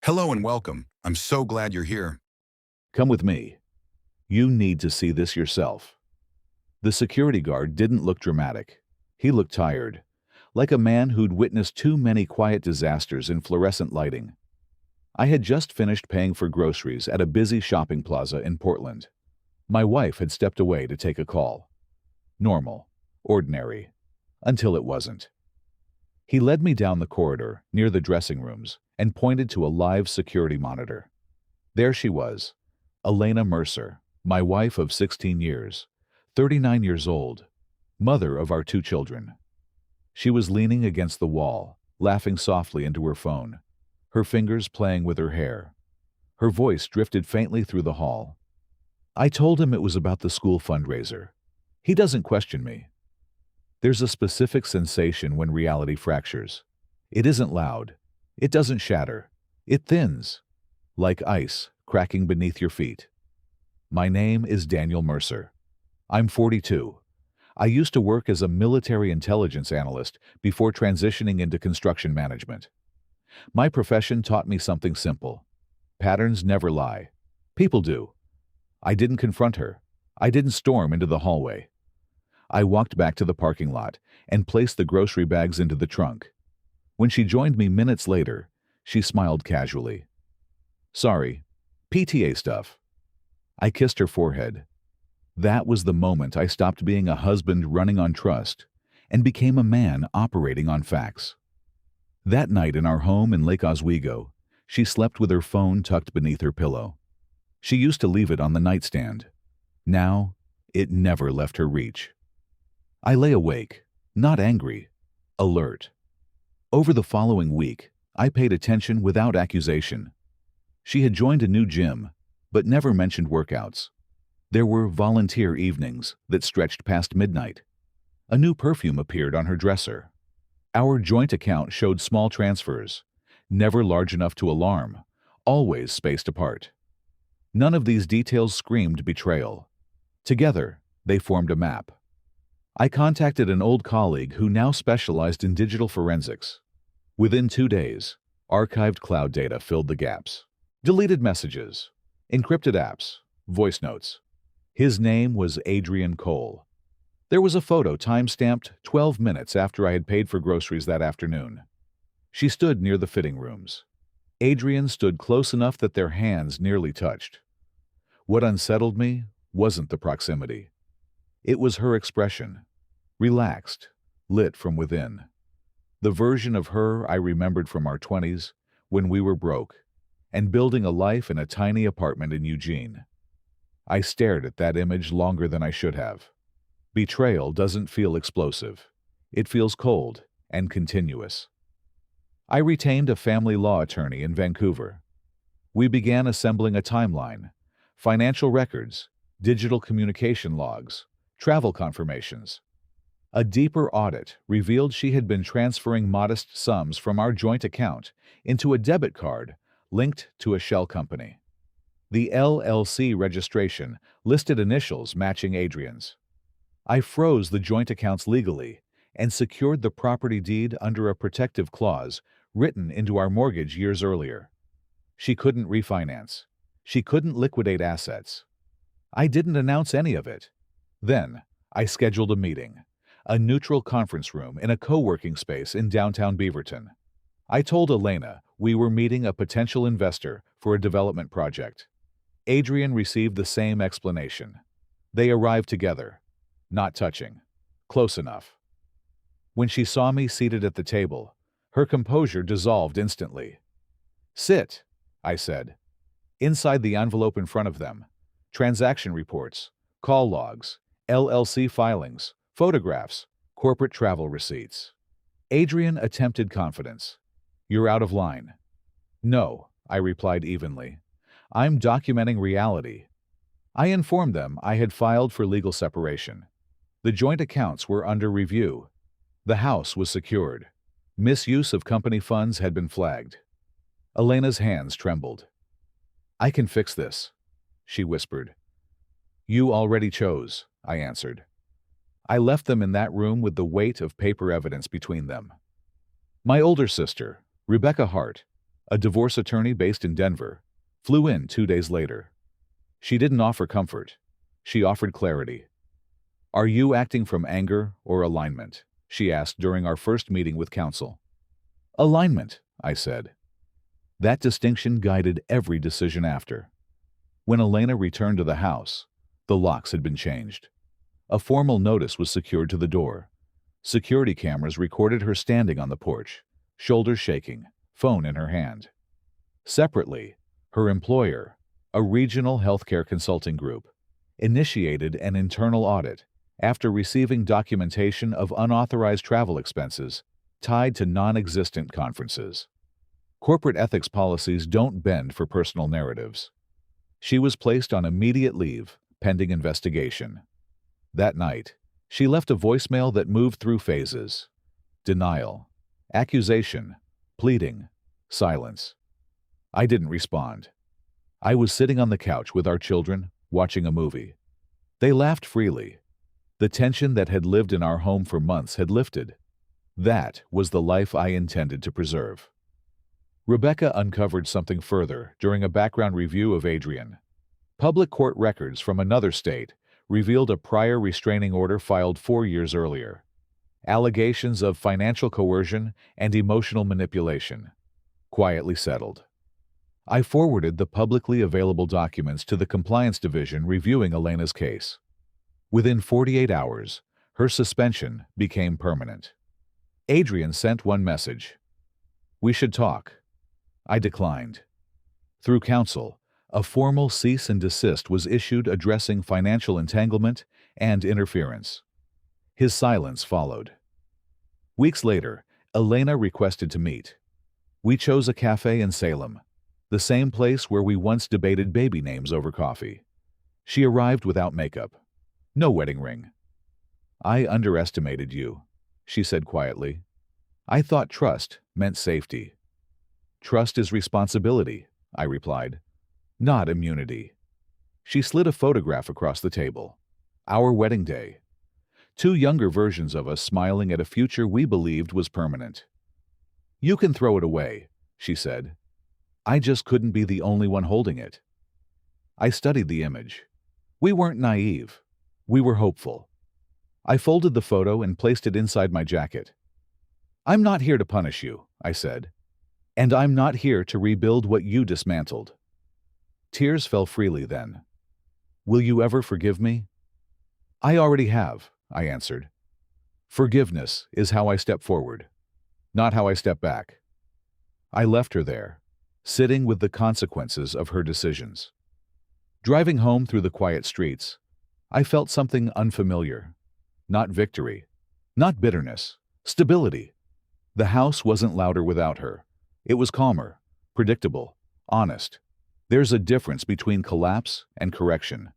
Hello and welcome. I'm so glad you're here. Come with me. You need to see this yourself. The security guard didn't look dramatic. He looked tired, like a man who'd witnessed too many quiet disasters in fluorescent lighting. I had just finished paying for groceries at a busy shopping plaza in Portland. My wife had stepped away to take a call. Normal, ordinary, until it wasn't. He led me down the corridor near the dressing rooms and pointed to a live security monitor. There she was, Elena Mercer, my wife of 16 years, 39 years old, mother of our two children. She was leaning against the wall, laughing softly into her phone, her fingers playing with her hair. Her voice drifted faintly through the hall. I told him it was about the school fundraiser. He doesn't question me. There's a specific sensation when reality fractures. It isn't loud. It doesn't shatter. It thins, like ice cracking beneath your feet. My name is Daniel Mercer. I'm 42. I used to work as a military intelligence analyst before transitioning into construction management. My profession taught me something simple. Patterns never lie. People do. I didn't confront her. I didn't storm into the hallway. I walked back to the parking lot and placed the grocery bags into the trunk. When she joined me minutes later, she smiled casually. Sorry, PTA stuff. I kissed her forehead. That was the moment I stopped being a husband running on trust and became a man operating on facts. That night in our home in Lake Oswego, she slept with her phone tucked beneath her pillow. She used to leave it on the nightstand. Now, it never left her reach. I lay awake, not angry, alert. Over the following week, I paid attention without accusation. She had joined a new gym, but never mentioned workouts. There were volunteer evenings that stretched past midnight. A new perfume appeared on her dresser. Our joint account showed small transfers, never large enough to alarm, always spaced apart. None of these details screamed betrayal. Together, they formed a map. I contacted an old colleague who now specialized in digital forensics. Within 2 days, archived cloud data filled the gaps. Deleted messages, encrypted apps, voice notes. His name was Adrian Cole. There was a photo time-stamped 12 minutes after I had paid for groceries that afternoon. She stood near the fitting rooms. Adrian stood close enough that their hands nearly touched. What unsettled me wasn't the proximity. It was her expression, relaxed, lit from within. The version of her I remembered from our 20s, when we were broke, and building a life in a tiny apartment in Eugene. I stared at that image longer than I should have. Betrayal doesn't feel explosive. It feels cold and continuous. I retained a family law attorney in Vancouver. We began assembling a timeline, financial records, digital communication logs, travel confirmations. A deeper audit revealed she had been transferring modest sums from our joint account into a debit card linked to a shell company. The LLC registration listed initials matching Adrian's. I froze the joint accounts legally and secured the property deed under a protective clause written into our mortgage years earlier. She couldn't refinance. She couldn't liquidate assets. I didn't announce any of it. Then, I scheduled a meeting, a neutral conference room in a co-working space in downtown Beaverton. I told Elena we were meeting a potential investor for a development project. Adrian received the same explanation. They arrived together, not touching, close enough. When she saw me seated at the table, her composure dissolved instantly. "Sit," I said. Inside the envelope in front of them, transaction reports, call logs, LLC filings, photographs, corporate travel receipts. Adrian attempted confidence. "You're out of line." "No," I replied evenly. "I'm documenting reality." I informed them I had filed for legal separation. The joint accounts were under review. The house was secured. Misuse of company funds had been flagged. Elena's hands trembled. "I can fix this," she whispered. "You already chose," I answered. I left them in that room with the weight of paper evidence between them. My older sister, Rebecca Hart, a divorce attorney based in Denver, flew in 2 days later. She didn't offer comfort. She offered clarity. "Are you acting from anger or alignment?" she asked during our first meeting with counsel. "Alignment," I said. That distinction guided every decision after. When Elena returned to the house, the locks had been changed. A formal notice was secured to the door. Security cameras recorded her standing on the porch, shoulders shaking, phone in her hand. Separately, her employer, a regional healthcare consulting group, initiated an internal audit after receiving documentation of unauthorized travel expenses tied to non-existent conferences. Corporate ethics policies don't bend for personal narratives. She was placed on immediate leave, pending investigation. That night, she left a voicemail that moved through phases: denial, accusation, pleading, silence. I didn't respond. I was sitting on the couch with our children, watching a movie. They laughed freely. The tension that had lived in our home for months had lifted. That was the life I intended to preserve. Rebecca uncovered something further during a background review of Adrian. Public court records from another state revealed a prior restraining order filed 4 years earlier. Allegations of financial coercion and emotional manipulation. Quietly settled. I forwarded the publicly available documents to the Compliance Division reviewing Elena's case. Within 48 hours, her suspension became permanent. Adrian sent one message: "We should talk." I declined. Through counsel, a formal cease and desist was issued addressing financial entanglement and interference. His silence followed. Weeks later, Elena requested to meet. We chose a cafe in Salem, the same place where we once debated baby names over coffee. She arrived without makeup. No wedding ring. "I underestimated you," she said quietly. "I thought trust meant safety." "Trust is responsibility," I replied, "not immunity." She slid a photograph across the table. Our wedding day. 2 younger versions of us smiling at a future we believed was permanent. "You can throw it away," she said. I just couldn't be the only one holding it. I studied the image. We weren't naive. We were hopeful. I folded the photo and placed it inside my jacket. "I'm not here to punish you," I said. "And I'm not here to rebuild what you dismantled." Tears fell freely then. "Will you ever forgive me?" "I already have," I answered. Forgiveness is how I step forward, not how I step back. I left her there, sitting with the consequences of her decisions. Driving home through the quiet streets, I felt something unfamiliar. Not victory, not bitterness, stability. The house wasn't louder without her. It was calmer, predictable, honest. There's a difference between collapse and correction.